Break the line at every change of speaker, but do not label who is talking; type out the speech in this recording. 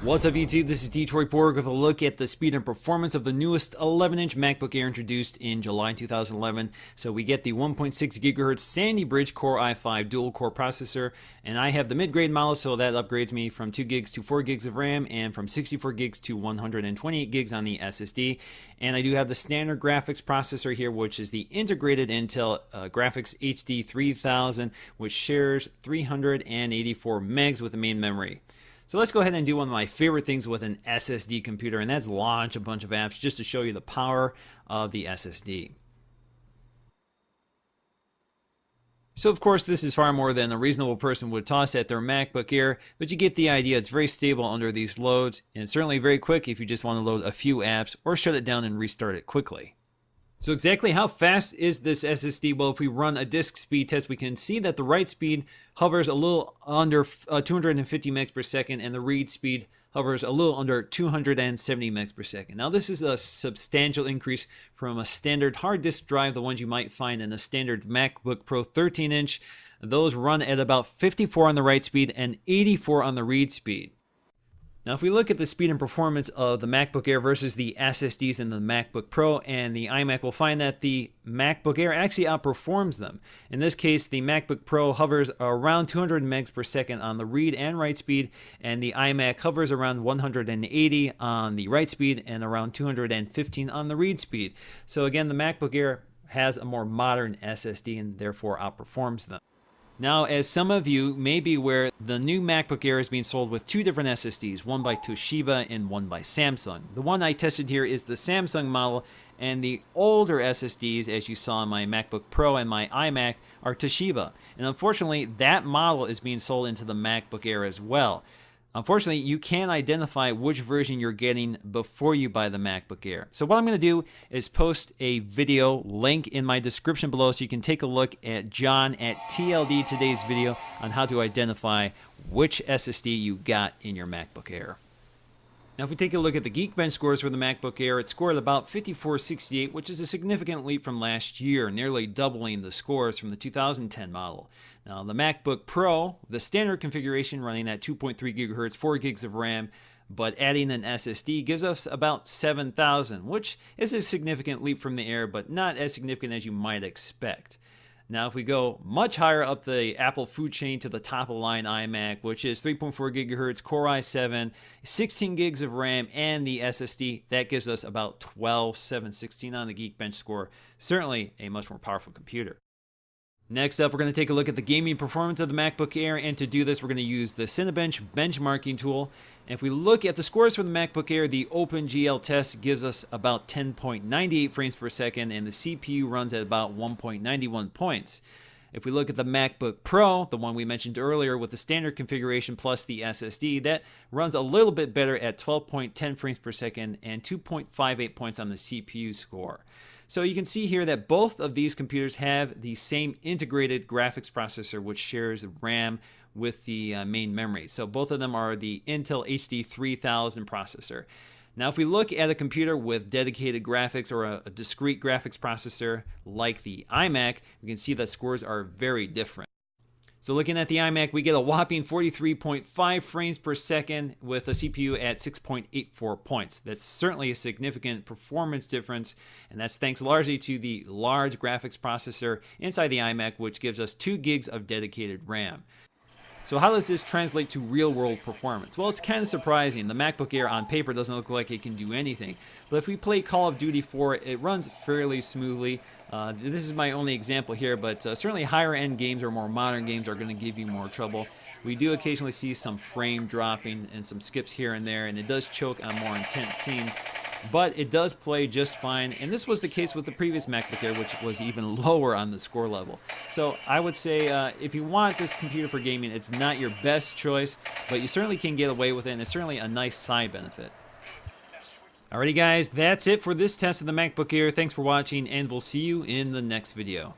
What's up YouTube, this is Detroit Borg with a look at the speed and performance of the newest 11-inch MacBook Air introduced in July 2011. So we get the 1.6 GHz SandyBridge Core i5 dual-core processor, and I have the mid-grade model, so that upgrades me from 2 gigs to 4 gigs of RAM and from 64 gigs to 128 gigs on the SSD. And I do have the standard graphics processor here, which is the integrated Intel Graphics HD 3000, which shares 384 megs with the main memory. So let's go ahead and do one of my favorite things with an SSD computer, and that's launch a bunch of apps just to show you the power of the SSD. So of course this is far more than a reasonable person would toss at their MacBook Air, but you get the idea. It's very stable under these loads, and certainly very quick if you just want to load a few apps or shut it down and restart it quickly. So exactly how fast is this SSD? Well, if we run a disk speed test, we can see that the write speed hovers a little under 250 megs per second, and the read speed hovers a little under 270 megs per second. Now, this is a substantial increase from a standard hard disk drive, the ones you might find in a standard MacBook Pro 13-inch. Those run at about 54 on the write speed and 84 on the read speed. Now, if we look at the speed and performance of the MacBook Air versus the SSDs in the MacBook Pro and the iMac, we'll find that the MacBook Air actually outperforms them. In this case, the MacBook Pro hovers around 200 megs per second on the read and write speed, and the iMac hovers around 180 on the write speed and around 215 on the read speed. So again, the MacBook Air has a more modern SSD and therefore outperforms them. Now, as some of you may be aware, the new MacBook Air is being sold with two different SSDs, one by Toshiba and one by Samsung. The one I tested here is the Samsung model, and the older SSDs, as you saw in my MacBook Pro and my iMac, are Toshiba. And unfortunately, that model is being sold into the MacBook Air as well. Unfortunately, you can't identify which version you're getting before you buy the MacBook Air. So what I'm going to do is post a video link in my description below so you can take a look at John at TLD Today's video on how to identify which SSD you got in your MacBook Air. Now, if we take a look at the Geekbench scores for the MacBook Air, it scored about 5468, which is a significant leap from last year, nearly doubling the scores from the 2010 model. Now, the MacBook Pro, the standard configuration running at 2.3 gigahertz, 4 gigs of RAM, but adding an SSD gives us about 7,000, which is a significant leap from the Air, but not as significant as you might expect. Now, if we go much higher up the Apple food chain to the top of the line iMac, which is 3.4 gigahertz, Core i7, 16 gigs of RAM, and the SSD, that gives us about 12,716 on the Geekbench score. Certainly a much more powerful computer. Next up, we're going to take a look at the gaming performance of the MacBook Air, and to do this, we're going to use the Cinebench benchmarking tool. And if we look at the scores for the MacBook Air, the OpenGL test gives us about 10.98 frames per second, and the CPU runs at about 1.91 points. If we look at the MacBook Pro, the one we mentioned earlier with the standard configuration plus the SSD, that runs a little bit better at 12.10 frames per second and 2.58 points on the CPU score. So you can see here that both of these computers have the same integrated graphics processor, which shares RAM with the main memory. So both of them are the Intel HD 3000 processor. Now, if we look at a computer with dedicated graphics or a discrete graphics processor like the iMac, we can see that scores are very different. So looking at the iMac, we get a whopping 43.5 frames per second with a CPU at 6.84 points. That's certainly a significant performance difference, and that's thanks largely to the large graphics processor inside the iMac, which gives us 2 gigs of dedicated RAM. So how does this translate to real-world performance? Well, it's kind of surprising. The MacBook Air on paper doesn't look like it can do anything. But if we play Call of Duty 4, it runs fairly smoothly. This is my only example here, but certainly higher-end games or more modern games are going to give you more trouble. We do occasionally see some frame dropping and some skips here and there, and it does choke on more intense scenes. But it does play just fine, and this was the case with the previous MacBook Air, which was even lower on the score level. So I would say if you want this computer for gaming, it's not your best choice, but you certainly can get away with it, and it's certainly a nice side benefit. Alrighty guys, that's it for this test of the MacBook Air. Thanks for watching, and we'll see you in the next video.